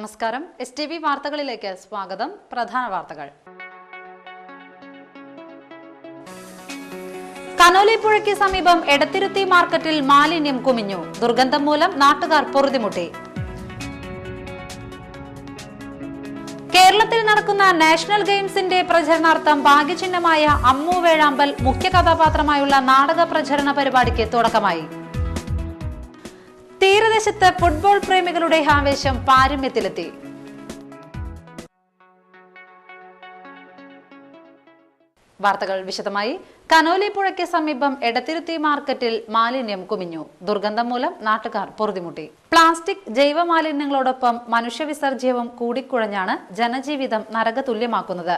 നമസ്കാരം. STV വാർത്തകളിലേക്ക് സ്വാഗതം. പ്രധാന വാർത്തകൾ. കനോലി പുഴയ്ക്ക് സമീപം എടത്തിരുത്തി മാർക്കറ്റിൽ മാലിന്യം കുമിഞ്ഞു. ദുർഗന്ധം മൂലം നാട്ടുകാർ പൊറുതിമുട്ടി. കേരളത്തിൽ നടക്കുന്ന നാഷണൽ ഗെയിംസിന്റെ പ്രചരണാർത്ഥം ഭാഗ്യചിഹ്നമായ അമ്മു വേഴാമ്പൽ മുഖ്യ കഥാപാത്രമായുള്ള നാടക പ്രചരണ പരിപാടിക്ക് തുടക്കമായി. തീരദേശത്ത് ഫുട്ബോൾ പ്രേമികളുടെ ആവേശം പാരമ്യത്തിലെത്തി. വാർത്തകൾ വിശദമായി. കനോലി പുഴയ്ക്ക് സമീപം എടത്തിരുത്തി മാർക്കറ്റിൽ മാലിന്യം കുമിഞ്ഞു. ദുർഗന്ധം മൂലം നാട്ടുകാർ പൊറുതിമുട്ടി. പ്ലാസ്റ്റിക്, ജൈവ മാലിന്യങ്ങളോടൊപ്പം മനുഷ്യവിസർജ്യവും കൂടിക്കുഴഞ്ഞാണ് ജനജീവിതം നരകതുല്യമാക്കുന്നത്.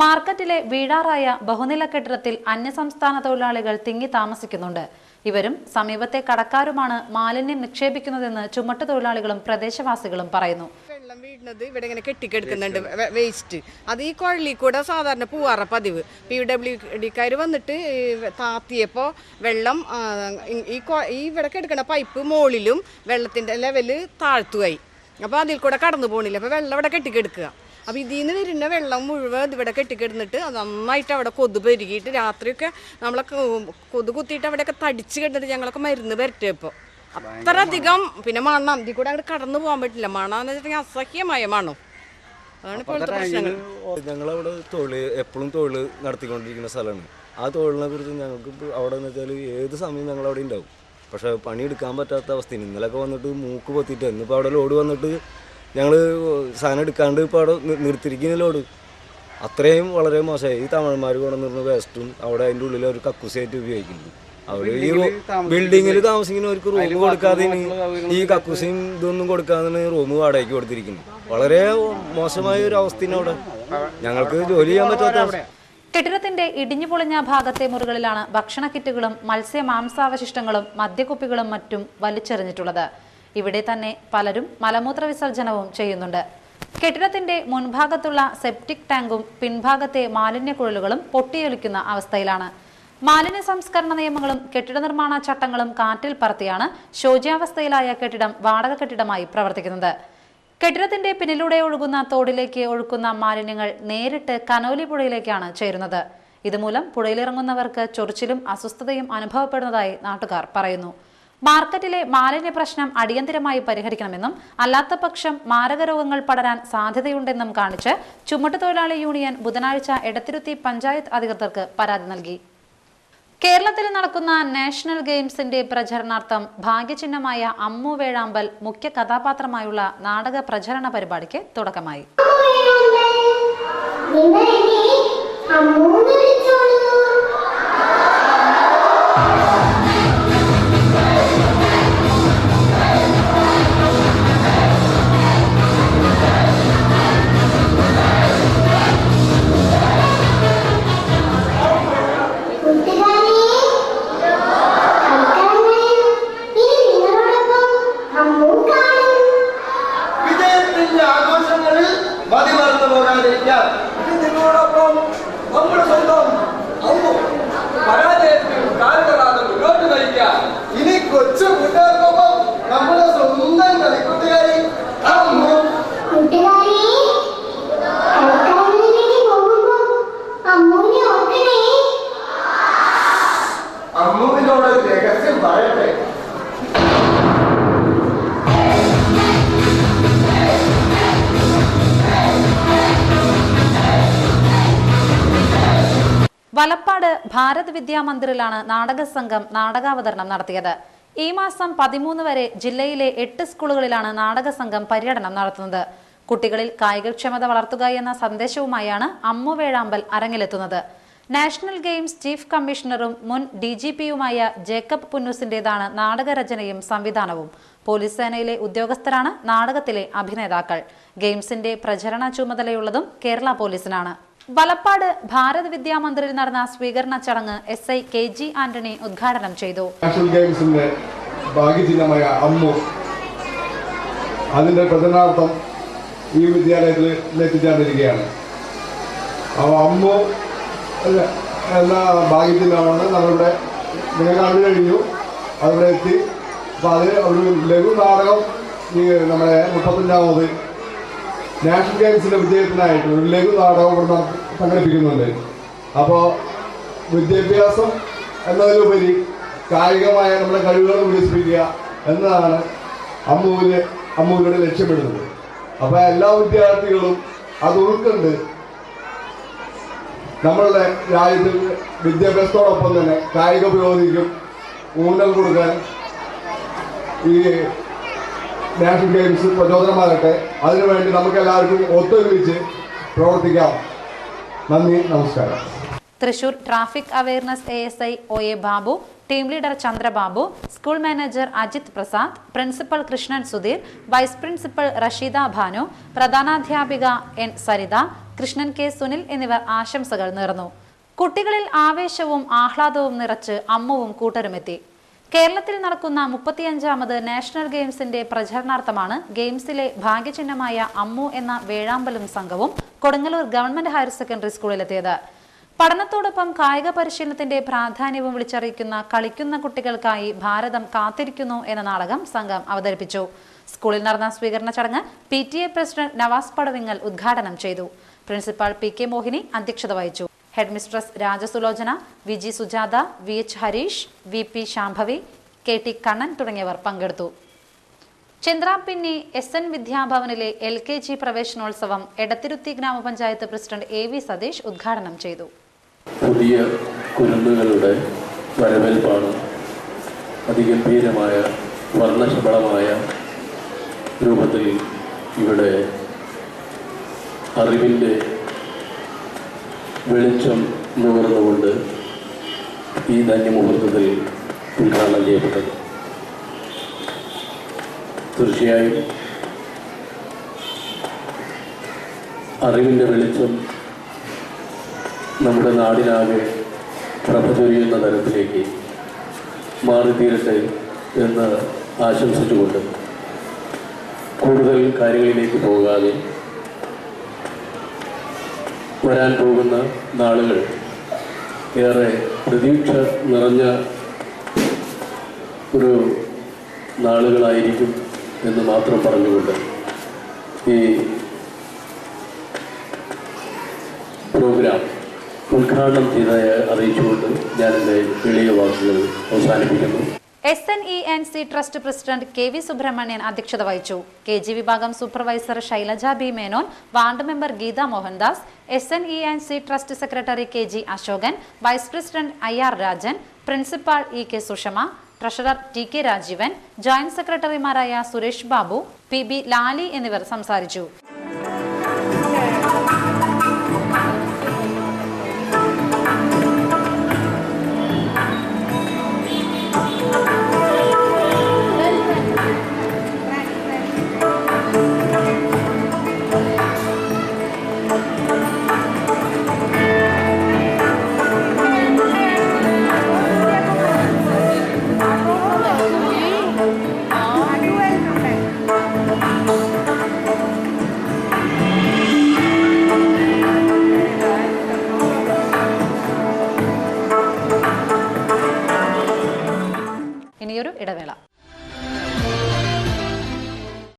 മാർക്കറ്റിലെ വീടാറായ ബഹുനില കെട്ടിടത്തിൽ അന്യസംസ്ഥാന തൊഴിലാളികൾ തിങ്ങി താമസിക്കുന്നുണ്ട്. ഇവരും സമീപത്തെ കടക്കാരുമാണ് മാലിന്യം നിക്ഷേപിക്കുന്നതെന്ന് ചുമട്ടുതൊഴിലാളികളും പ്രദേശവാസികളും പറയുന്നു. വെള്ളം വീഴുന്നത് ഇവിടെ ഇങ്ങനെ കെട്ടിക്കെടുക്കുന്നുണ്ട്, വേസ്റ്റ്. അത് ഈ കുഴലിൽ കൂടെ സാധാരണ പോവാറ പതിവ്. PWDക്കാർ വന്നിട്ട് താത്തിയപ്പോൾ വെള്ളം ഈ ഇവിടെ കിടക്കുന്ന പൈപ്പ് മുകളിലും വെള്ളത്തിൻ്റെ ലെവല് താഴ്ത്തുകയായി. അപ്പോൾ അതിൽ കൂടെ കടന്നു പോകണില്ല. അപ്പോൾ വെള്ളം ഇവിടെ കെട്ടിക്കെടുക്കുക. അപ്പോൾ ഇതിൽ നിന്ന് വരുന്ന വെള്ളം മുഴുവൻ ഇവിടെ കെട്ടിക്കിടന്നിട്ട് അത് നന്നായിട്ട് അവിടെ കൊതു പെരുകിയിട്ട് രാത്രിയൊക്കെ നമ്മളെ കൊതു കുത്തിയിട്ട് അവിടെയൊക്കെ തടിച്ച് കിടന്നിട്ട് ഞങ്ങളൊക്കെ മരുന്ന് വരട്ടെ. അത്ര അധികം പിന്നെ മണം ഇതിൽ കൂടെ അങ്ങോട്ട് കടന്നു പോകാൻ പറ്റില്ല. മണമെന്ന് വെച്ചിട്ടുണ്ടെങ്കിൽ അസഹ്യമായ മണം. അതാണ് ഇപ്പോഴത്തെ പ്രശ്നങ്ങൾ. ഞങ്ങളവിടെ എപ്പോഴും തൊഴിൽ നടത്തിക്കൊണ്ടിരിക്കുന്ന സ്ഥലമാണ്. ആ തൊഴിലിനെ കുറിച്ച് ഞങ്ങൾക്ക് അവിടെ എന്ന് വെച്ചാൽ ഏത് സമയം ഞങ്ങളവിടെ ഉണ്ടാവും. പക്ഷേ പണിയെടുക്കാൻ പറ്റാത്ത അവസ്ഥയാണ്. ഇന്നലെയൊക്കെ വന്നിട്ട് മൂക്ക് പൊത്തിയിട്ട് ഇന്നിപ്പോൾ അവിടെ ലോഡ് വന്നിട്ട് ഞങ്ങൾ സാധനം എടുക്കാണ്ട് ഇപ്പോൾ അവിടെ നിർത്തിയിരിക്കുന്ന ലോഡ് അത്രയും വളരെ മോശമായി. ഈ തമിഴന്മാർ കൊണ്ടുവന്നിരുന്ന വേസ്റ്റും അവിടെ അതിൻ്റെ ഉള്ളിൽ ഒരു കക്കൂസായിട്ട് ഉപയോഗിക്കുന്നുണ്ട്. അവർ ഈ ബിൽഡിങ്ങിൽ താമസിക്കുന്നവർക്ക് റൂം കൊടുക്കാതെ ഈ കക്കൂസയും ഇതൊന്നും കൊടുക്കാതെ റൂം വാടകയ്ക്ക് കൊടുത്തിരിക്കുന്നു. വളരെ മോശമായ ഒരു അവസ്ഥയാണ് അവിടെ. ഞങ്ങൾക്ക് ജോലി ചെയ്യാൻ പറ്റാത്ത. കെട്ടിടത്തിന്റെ ഇടിഞ്ഞുപൊളിഞ്ഞ ഭാഗത്തെ മുറികളിലാണ് ഭക്ഷണ കിറ്റുകളും മത്സ്യ മാംസാവശിഷ്ടങ്ങളും മദ്യക്കുപ്പികളും മറ്റും വലിച്ചെറിഞ്ഞിട്ടുള്ളത്. ഇവിടെ തന്നെ പലരും മലമൂത്ര വിസർജനവും ചെയ്യുന്നുണ്ട്. കെട്ടിടത്തിന്റെ മുൻഭാഗത്തുള്ള സെപ്റ്റിക് ടാങ്കും പിൻഭാഗത്തെ മാലിന്യ കുഴലുകളും പൊട്ടിയൊലിക്കുന്ന അവസ്ഥയിലാണ്. മാലിന്യ സംസ്കരണ നിയമങ്ങളും കെട്ടിട നിർമ്മാണ ചട്ടങ്ങളും കാറ്റിൽ പറത്തിയാണ് ശോച്യാവസ്ഥയിലായ കെട്ടിടം വാടക കെട്ടിടമായി പ്രവർത്തിക്കുന്നത്. കെട്ടിടത്തിന്റെ പിന്നിലൂടെ ഒഴുകുന്ന തോടിലേക്ക് ഒഴുക്കുന്ന മാലിന്യങ്ങൾ നേരിട്ട് കനോലി പുഴയിലേക്കാണ് ചേരുന്നത്. ഇതുമൂലം പുഴയിലിറങ്ങുന്നവർക്ക് ചൊറിച്ചിലും അസ്വസ്ഥതയും അനുഭവപ്പെടുന്നതായി നാട്ടുകാർ പറയുന്നു. മാർക്കറ്റിലെ മാലിന്യ പ്രശ്നം അടിയന്തരമായി പരിഹരിക്കണമെന്നും അല്ലാത്ത പക്ഷം മാരകരോഗങ്ങൾ പടരാൻ സാധ്യതയുണ്ടെന്നും കാണിച്ച് ചുമട്ടുതൊഴിലാളി യൂണിയൻ ബുധനാഴ്ച എടത്തിരുത്തി പഞ്ചായത്ത് അധികൃതർക്ക് പരാതി നൽകി. കേരളത്തിൽ നടക്കുന്ന നാഷണൽ ഗെയിംസിന്റെ പ്രചരണാർത്ഥം ഭാഗ്യചിഹ്നമായ അമ്മു വേഴാമ്പൽ മുഖ്യ കഥാപാത്രമായുള്ള നാടക പ്രചരണ പരിപാടിക്ക് തുടക്കമായി. വലപ്പാട് ഭാരത് വിദ്യാമന്ദിറിലാണ് നാടക സംഘം നാടകാവതരണം നടത്തിയത്. ഈ മാസം 13 വരെ ജില്ലയിലെ 8 സ്കൂളുകളിലാണ് നാടക സംഘം പര്യടനം നടത്തുന്നത്. കുട്ടികളിൽ കായികക്ഷമത വളർത്തുക എന്ന സന്ദേശവുമായാണ് അമ്മു വേഴാമ്പൽ അരങ്ങിലെത്തുന്നത്. നാഷണൽ ഗെയിംസ് ചീഫ് കമ്മീഷണറും മുൻ DGPയുമായ ജേക്കബ് പുന്നൂസിന്റേതാണ് നാടകരചനയും സംവിധാനവും. പോലീസ് സേനയിലെ ഉദ്യോഗസ്ഥരാണ് നാടകത്തിലെ അഭിനേതാക്കൾ. ഗെയിംസിന്റെ പ്രചരണ ചുമതലയുള്ളതും കേരള പോലീസിനാണ്. വലപ്പാട് ഭാരത് വിദ്യാമന്ദിറിൽ നടന്ന സ്വീകരണ ചടങ്ങ് SI KG ആന്റണി ഉദ്ഘാടനം ചെയ്തു. നാഷണൽ ഗെയിംസിന്റെ ഭാഗ്യചിഹ്നമായ അമ്മു അതിന്റെ പ്രചരണാർത്ഥം ഈ വിദ്യാലയത്തിൽ എത്തിച്ചേർന്നിരിക്കുകയാണ്. അമ്മു എന്ന ഭാഗ്യചിഹ്നമാണ് നമ്മളിവിടെ നിങ്ങൾ കണ്ടു കഴിഞ്ഞു. അവിടെ എത്തി. അപ്പോൾ അതിന് ഒരു ലഘു നാടകം നമ്മുടെ 35ാമത് നാഷണൽ ഗെയിംസിന്റെ വിജയത്തിനായിട്ട് ഒരു ലഘു നാടകം ഇവിടെ സംഘടിപ്പിക്കുന്നുണ്ട്. അപ്പോൾ വിദ്യാഭ്യാസം എന്നതിലുപരി കായികമായ നമ്മുടെ കഴിവുകൾ വികസിപ്പിക്കുക എന്നതാണ് അമ്മുവിലൂടെ ലക്ഷ്യമിടുന്നത്. അപ്പോൾ എല്ലാ വിദ്യാർത്ഥികളും അത് ഉൾക്കൊണ്ട് നമ്മളുടെ രാജ്യത്തിൽ വിദ്യാഭ്യാസത്തോടൊപ്പം തന്നെ കായിക പുരോഗതിക്കും ഊന്നൽ കൊടുക്കാൻ ഈ നാഷണൽ ഗെയിംസ് പ്രചോദനമാകട്ടെ. അതിനുവേണ്ടി നമുക്ക് എല്ലാവർക്കും ഒത്തൊരുമിച്ച് പ്രവർത്തിക്കാം. നന്ദി, നമസ്കാരം. Thrissur traffic awareness ASI OA Babu, team leader Chandrababu, school manager Ajith Prasad, principal Krishnan Sudheer, vice principal Rasheeda Bhanu, പ്രധാനാധ്യാപിക N സരിത, കൃഷ്ണൻ K സുനിൽ എന്നിവർ ആശംസകൾ നേർന്നു. കുട്ടികളിൽ ആവേശവും ആഹ്ലാദവും നിറച്ച് അമ്മുവും കൂട്ടരുമെത്തി. കേരളത്തിൽ നടക്കുന്ന 35ാമത് നാഷണൽ ഗെയിംസിന്റെ പ്രചരണാർത്ഥമാണ് ഗെയിംസിലെ ഭാഗ്യചിഹ്നമായ അമ്മു എന്ന വേഴാമ്പലും സംഘവും കൊടുങ്ങല്ലൂർ ഗവൺമെന്റ് ഹയർ സെക്കൻഡറി സ്കൂളിലെത്തിയത്. പഠനത്തോടൊപ്പം കായിക പരിശീലനത്തിന്റെ പ്രാധാന്യവും വിളിച്ചറിയിക്കുന്ന കളിക്കുന്ന കുട്ടികൾക്കായി ഭാരതം കാത്തിരിക്കുന്നു എന്ന നാടകം സംഘം അവതരിപ്പിച്ചു. സ്കൂളിൽ നടന്ന സ്വീകരണ ചടങ്ങ് PTA പ്രസിഡന്റ് നവാസ് പടവിങ്ങൽ ഉദ്ഘാടനം ചെയ്തു. പ്രിൻസിപ്പാൾ PK മോഹിനി അധ്യക്ഷത വഹിച്ചു. Head mistress Rajasulochana, VG Sujatha, VH Harish, VP Shambhavi, KT Kannan തുടങ്ങിയവർ പങ്കെടുത്തു. ചന്ദ്രാപിന്നി SN വിദ്യാഭവനിലെ LKG പ്രവേശനോത്സവം എടത്തിരുത്തി ഗ്രാമപഞ്ചായത്ത് പ്രസിഡന്റ് AV സതീഷ് ഉദ്ഘാടനം ചെയ്തു. പുതിയ കുരുന്നുകളുടെ വരവേൽപ്പാണ് അതിഗംഭീരമായ വർണ്ണശബളമായ രൂപത്തിൽ ഇവിടെ അറിവിൻ്റെ വെളിച്ചം നുകർന്നുകൊണ്ട് ഈ ധന്യമുഹൂർത്തത്തിൽ ഉദ്ഘാടനം ചെയ്യപ്പെട്ടത്. തീർച്ചയായും അറിവിൻ്റെ വെളിച്ചം നമ്മുടെ നാടിനാകെ പ്രഭ ചൊരിയുന്ന തരത്തിലേക്ക് മാറിത്തീരട്ടെ എന്ന് ആശംസിച്ചുകൊണ്ട് കൂടുതൽ കാര്യങ്ങളിലേക്ക് പോകാതെ വരാൻ പോകുന്ന നാളുകൾ ഏറെ പ്രതീക്ഷ നിറഞ്ഞ ഒരു നാളുകളായിരിക്കും എന്ന് മാത്രം പറഞ്ഞുകൊണ്ട് ഈ പ്രോഗ്രാം ഉദ്ഘാടനം ചെയ്തതായി അറിയിച്ചുകൊണ്ട് ഞാൻ എൻ്റെ എളിയ വാക്കുകൾ അവസാനിപ്പിക്കുന്നു. SNENC trust president KV Subrahmanyan അധ്യക്ഷത വഹിച്ചു. KG വിഭാഗം supervisor Shailaja B Menon, ward member Geetha Mohandas, SNENC trust secretary KG Ashokan, vice president IR Rajan, principal EK Sushama, treasurer TK Rajeevan, joint സെക്രട്ടറിമാരായ സുരേഷ് ബാബു, PB ലാലി എന്നിവർ സംസാരിച്ചു.